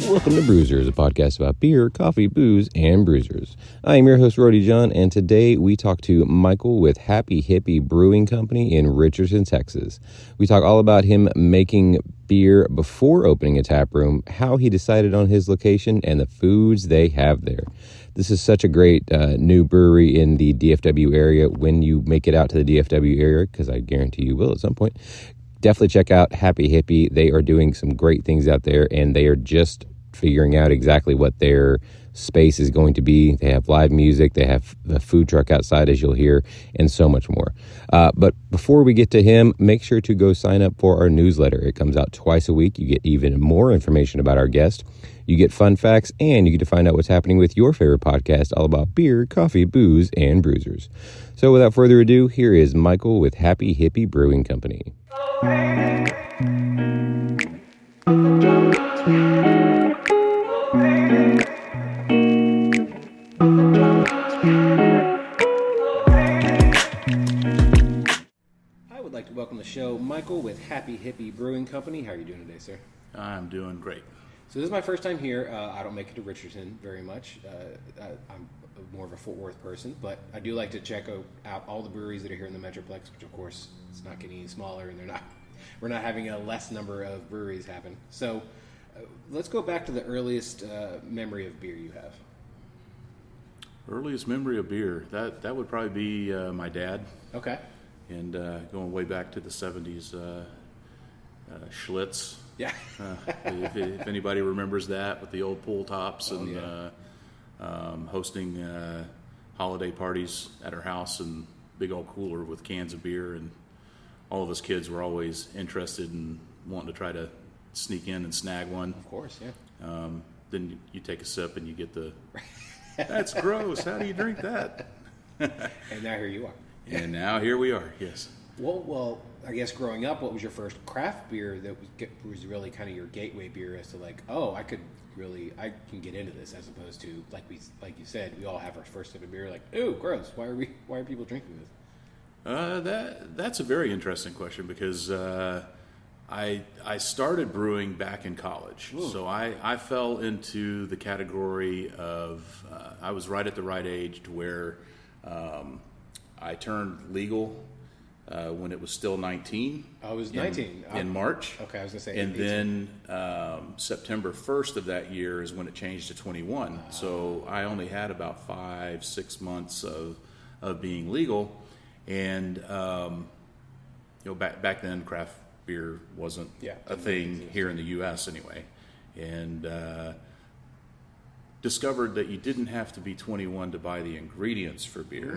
Welcome to Brewsers, a podcast about beer, coffee, booze, and bruisers. I am your host, Rody John, and today we talk to Michael with Hippie Brewing Company in Richardson, Texas. We talk all about him making beer before opening a tap room, how he decided on his location, and the foods they have there. This is such a great new brewery in the DFW area. When you make it out to the DFW area, because I guarantee you will at some point, definitely check out Hippie. They are doing some great things out there, and they are just figuring out exactly what their space is going to be. They have live music, they have a food truck outside, as you'll hear, and so much more. But before we get to him, make sure to go sign up for our newsletter. It comes out twice a week. You get even more information about our guest. You get fun facts, and you get to find out what's happening with your favorite podcast, all about beer, coffee, booze, and bruisers. So without further ado, here is Michael with Hippie Brewing Company. I would like to welcome the show Michael with Hippie Brewing Company. How are you doing today, sir? I'm doing great. So this is my first time here. I don't make it to Richardson very much. I'm more of a Fort Worth person, but I do like to check out all the breweries that are here in the Metroplex, which of course it's not getting any smaller, and we're not having a less number of breweries happen. So let's go back to the earliest memory of beer you have. Earliest memory of beer, that would probably be my dad. Okay. And going way back to the 70s, Schlitz. Yeah. if anybody remembers that, with the old pool tops hosting holiday parties at our house and big old cooler with cans of beer, and all of us kids were always interested in wanting to try to sneak in and snag one. Of course, yeah. Then you take a sip and you get the, that's gross, how do you drink that? And now here you are. And now here we are, yes. Well, I guess growing up, what was your first craft beer that was really kind of your gateway beer as to like, oh, I can get into this, as opposed to like you said, we all have our first sip of beer, like, ooh, gross. Why are people drinking this? That's a very interesting question, because I started brewing back in college. Ooh. So I fell into the category of I was right at the right age to where I turned legal when it was still 19. I was 19. In March. Okay, I was going to say. And 18. Then September 1st of that year is when it changed to 21. So I only had about 5-6 months of being legal. And, back then craft beer wasn't a thing here in the U.S. anyway. And discovered that you didn't have to be 21 to buy the ingredients for beer.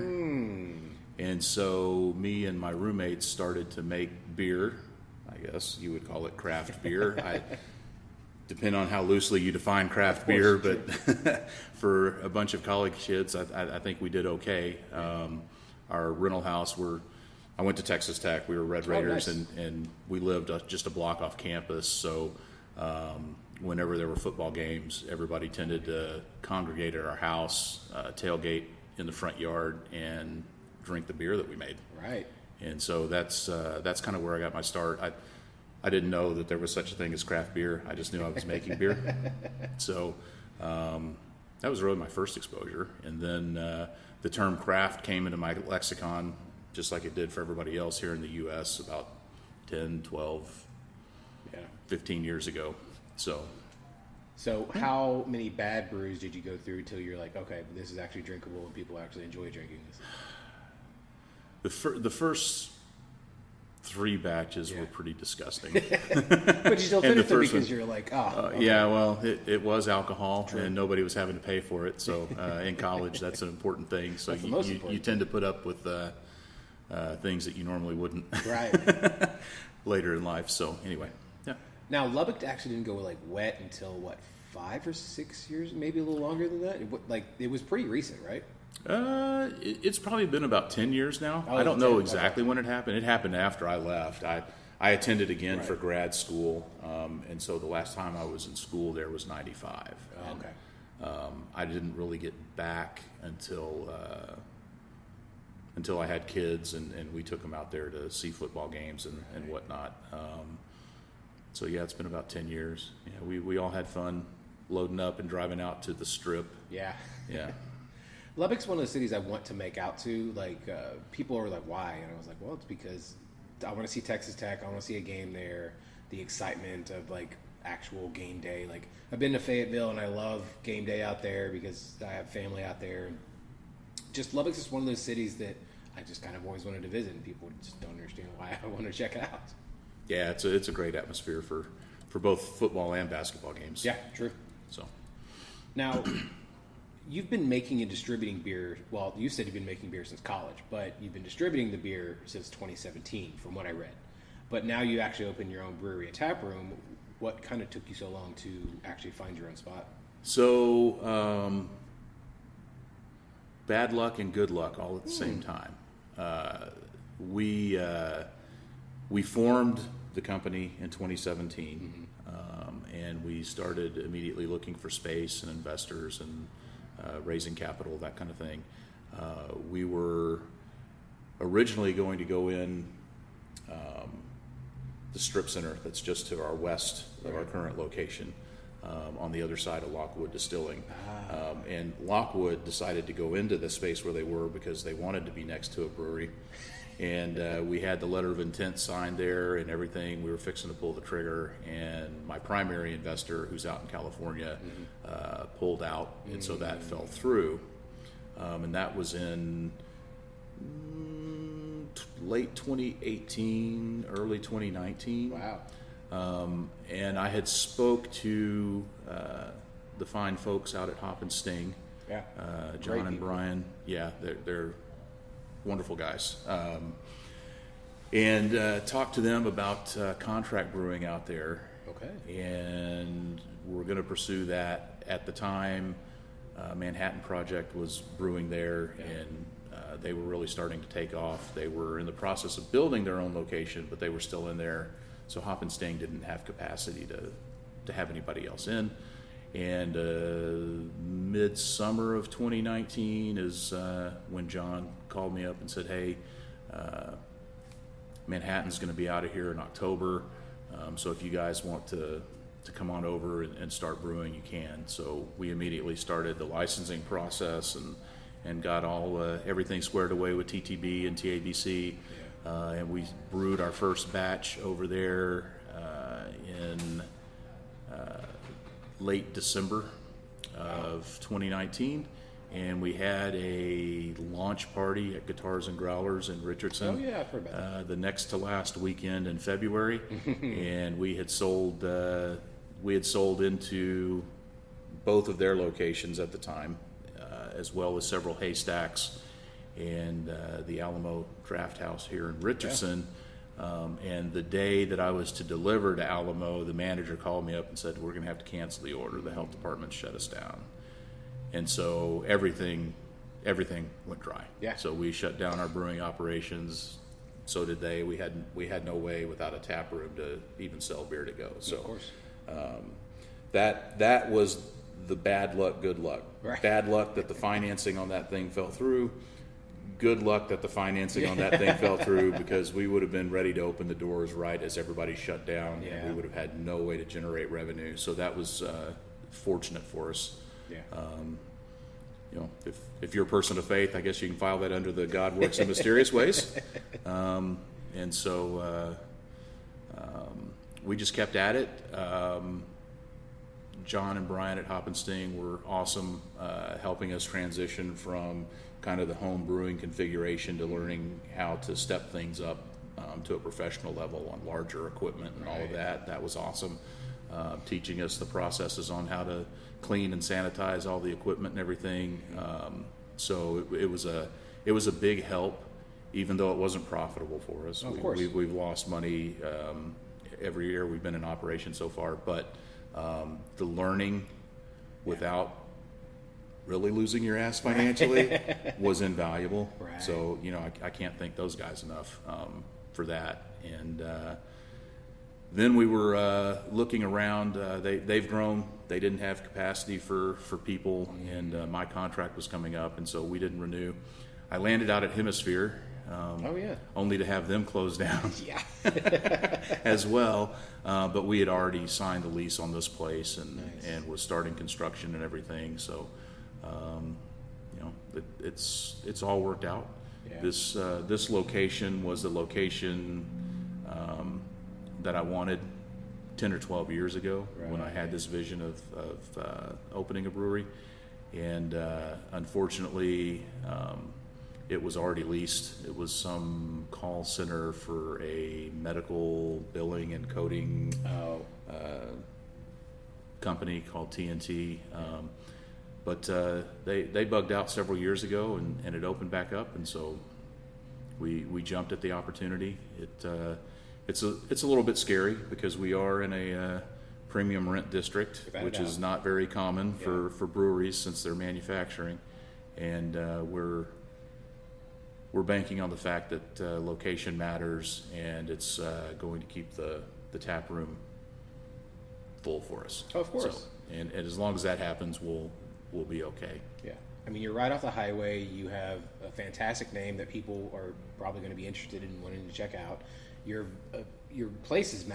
And so me and my roommates started to make beer. I guess you would call it craft beer. Depend on how loosely you define craft beer, but for a bunch of college kids, I think we did okay. Our rental house, I went to Texas Tech. We were Red Raiders, nice. and we lived just a block off campus. So whenever there were football games, everybody tended to congregate at our house, tailgate in the front yard, and drink the beer that we made. Right. And so that's kind of where I got my start. I didn't know that there was such a thing as craft beer. I just knew I was making beer. So that was really my first exposure. And then the term craft came into my lexicon just like it did for everybody else here in the U.S. about 10, 12, 15 years ago. So how many bad brews did you go through till you're like, okay, this is actually drinkable and people actually enjoy drinking this? The first 3 batches were pretty disgusting. But you still finished them because you're like, okay. Yeah, well, it was alcohol. True. And nobody was having to pay for it. So in college, that's an important thing. So you tend to put up with things that you normally wouldn't later in life. So anyway, yeah. Now, Lubbock actually didn't go like wet until what, 5 or 6 years, maybe a little longer than that? It was pretty recent, right? It's probably been about 10 years now. I don't know exactly when it happened. It happened after I left. I attended again for grad school, and so the last time I was in school there was 95. I didn't really get back until I had kids, and we took them out there to see football games and whatnot. So yeah, it's been about 10 years. Yeah, we all had fun loading up and driving out to the Strip. Yeah. Yeah. Lubbock's one of the cities I want to make out to. Like, people are like, why? And I was like, well, it's because I want to see Texas Tech. I want to see a game there. The excitement of, like, actual game day. Like, I've been to Fayetteville, and I love game day out there because I have family out there. Just Lubbock's just one of those cities that I just kind of always wanted to visit, and people just don't understand why I want to check it out. Yeah, it's a great atmosphere for both football and basketball games. Yeah, true. So now, you've been making and distributing beer. Well, you said you've been making beer since college, but you've been distributing the beer since 2017, from what I read. But now you actually open your own brewery, a tap room. What kind of took you so long to actually find your own spot? So, bad luck and good luck all at the same time. We formed the company in 2017, and we started immediately looking for space and investors and raising capital, that kind of thing. We were originally going to go in the strip center that's just to our west of our current location, on the other side of Lockwood Distilling. And Lockwood decided to go into the space where they were because they wanted to be next to a brewery. And we had the letter of intent signed there and everything. We were fixing to pull the trigger, and my primary investor, who's out in California, pulled out, and so that fell through. And that was in late 2018, early 2019. Wow. And I had spoke to the fine folks out at Hop and Sting, Yeah. John and Brian. Yeah, they're wonderful guys. And talked to them about contract brewing out there. Okay. And we're going to pursue that. At the time, Manhattan Project was brewing there, and they were really starting to take off. They were in the process of building their own location, but they were still in there. So Hop and Sting didn't have capacity to have anybody else in. And midsummer of 2019 is when John called me up and said, hey, Manhattan's going to be out of here in October. So if you guys want to come on over and start brewing, you can. So we immediately started the licensing process and got everything squared away with TTB and TABC. And we brewed our first batch over there in late December of 2019, and we had a launch party at Guitars and Growlers in Richardson. Oh yeah, I've heard about that. The next to last weekend in February, and we had sold into both of their locations at the time, as well as several Haystacks and the Alamo Draft House here in Richardson. And the day that I was to deliver to Alamo, the manager called me up and said, we're going to have to cancel the order. The health department shut us down. And so everything went dry. Yeah. So we shut down our brewing operations. So did they. We had no way without a tap room to even sell beer to go. So of course. That was the bad luck, good luck. Right. Bad luck that the financing on that thing fell through. Good luck that the financing on that thing fell through, because we would have been ready to open the doors right as everybody shut down, and we would have had no way to generate revenue. So that was fortunate for us. Yeah. If you're a person of faith, I guess you can file that under the God works in mysterious ways. And so we just kept at it. John and Brian at Hop and Sting were awesome, helping us transition from kind of the home brewing configuration to learning how to step things up to a professional level on larger equipment and all of that. That was awesome. Teaching us the processes on how to clean and sanitize all the equipment and everything. So it was a big help, even though it wasn't profitable for us. Of course. We've lost money every year we've been in operation so far, but the learning without really losing your ass financially was invaluable. Right. So, I can't thank those guys enough for that. And then we were looking around. They've grown. They didn't have capacity for people, and my contract was coming up, and so we didn't renew. I landed out at Hemisphere Oh yeah. only to have them close down Yeah. as well. But we had already signed the lease on this place Nice. and was starting construction and everything. So, it's all worked out. Yeah. This location was the location that I wanted 10 or 12 years ago when I had this vision of opening a brewery. And unfortunately, it was already leased. It was some call center for a medical billing and coding company called TNT. But they bugged out several years ago, and it opened back up, and so we jumped at the opportunity. It's a little bit scary because we are in a premium rent district, which is not very common for breweries since they're manufacturing, and we're banking on the fact that location matters, and it's going to keep the tap room full for us. Oh, of course. So, and as long as that happens, we'll be okay. Yeah. I mean, you're right off the highway. You have a fantastic name that people are probably going to be interested in wanting to check out. Your place is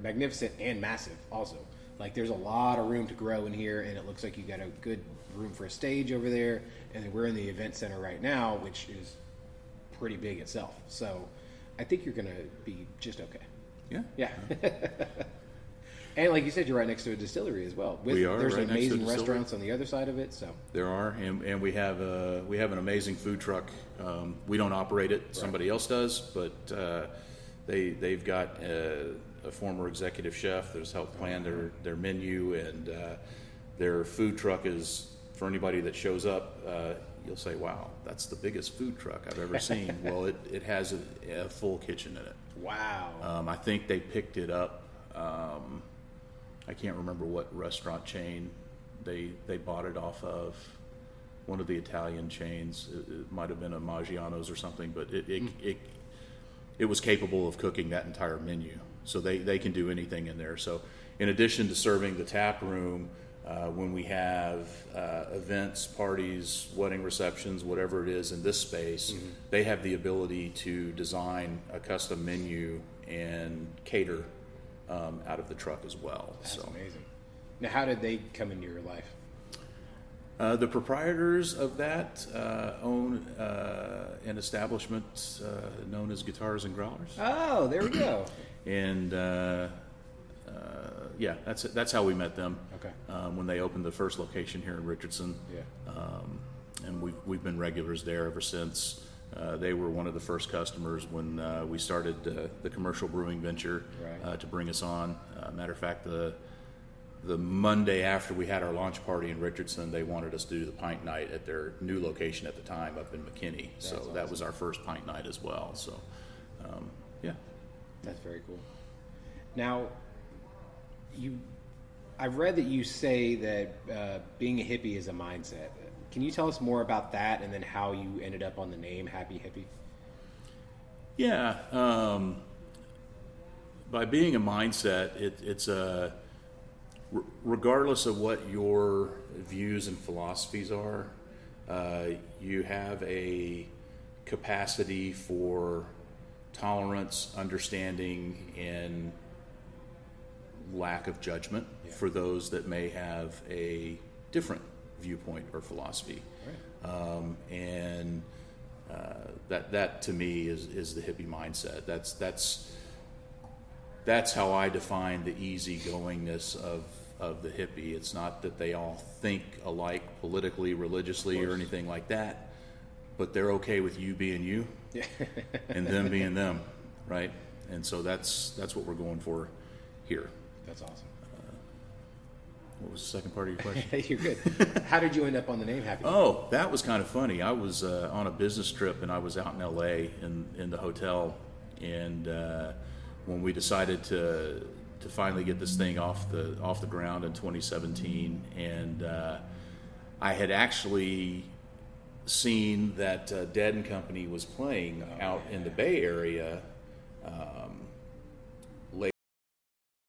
magnificent and massive also. Like, there's a lot of room to grow in here, and it looks like you got a good room for a stage over there. And then we're in the event center right now, which is pretty big itself. So I think you're going to be just okay. Yeah. Yeah. And like you said, you're right next to a distillery as well. We are. There's right next to a amazing distillery. Restaurants on the other side of it. So There are, and we have an amazing food truck. We don't operate it; somebody else does. But they've got a former executive chef that's helped plan their menu, and their food truck is, for anybody that shows up, you'll say, "Wow, that's the biggest food truck I've ever seen." Well, it has a full kitchen in it. wow. I think they picked it up. I can't remember what restaurant chain they bought it off of. One of the Italian chains. It might have been a Maggiano's or something, but it was capable of cooking that entire menu. So they can do anything in there. So in addition to serving the tap room, when we have events, parties, wedding receptions, whatever it is in this space, they have the ability to design a custom menu and cater out of the truck as well. That's so amazing. Now, how did they come into your life? The proprietors of that own an establishment known as Guitars and Growlers, Oh, there we go. and that's how we met them. Okay. When they opened the first location here in Richardson, Yeah. and we've been regulars there ever since. They were one of the first customers when we started the commercial brewing venture Right. to bring us on. Matter of fact, the Monday after we had our launch party in Richardson, they wanted us to do the pint night at their new location at the time up in McKinney. So That's that awesome. was our first pint night as well. So, yeah. That's very cool. Now, I've read that you say that being a hippie is a mindset. Can you tell us more about that, and then how you ended up on the name Happy Hippie? Yeah. By being a mindset, it's a regardless of what your views and philosophies are, you have a capacity for tolerance, understanding, and lack of judgment for those that may have a different viewpoint or philosophy. Right. And that to me is the hippie mindset. That's how I define the easygoingness of the hippie. It's not that they all think alike politically, religiously, or anything like that, but they're okay with you being you Yeah. and them being them, right? And so that's what we're going for here. That's awesome. What was the second part of your question? You're good. How did you end up on the name Happy Hippie? Oh, that was kind of funny. I was on a business trip, and I was out in L.A. in the hotel, and when we decided to finally get this thing off the ground in 2017, and I had actually seen that Dead and Company was playing out in the Bay Area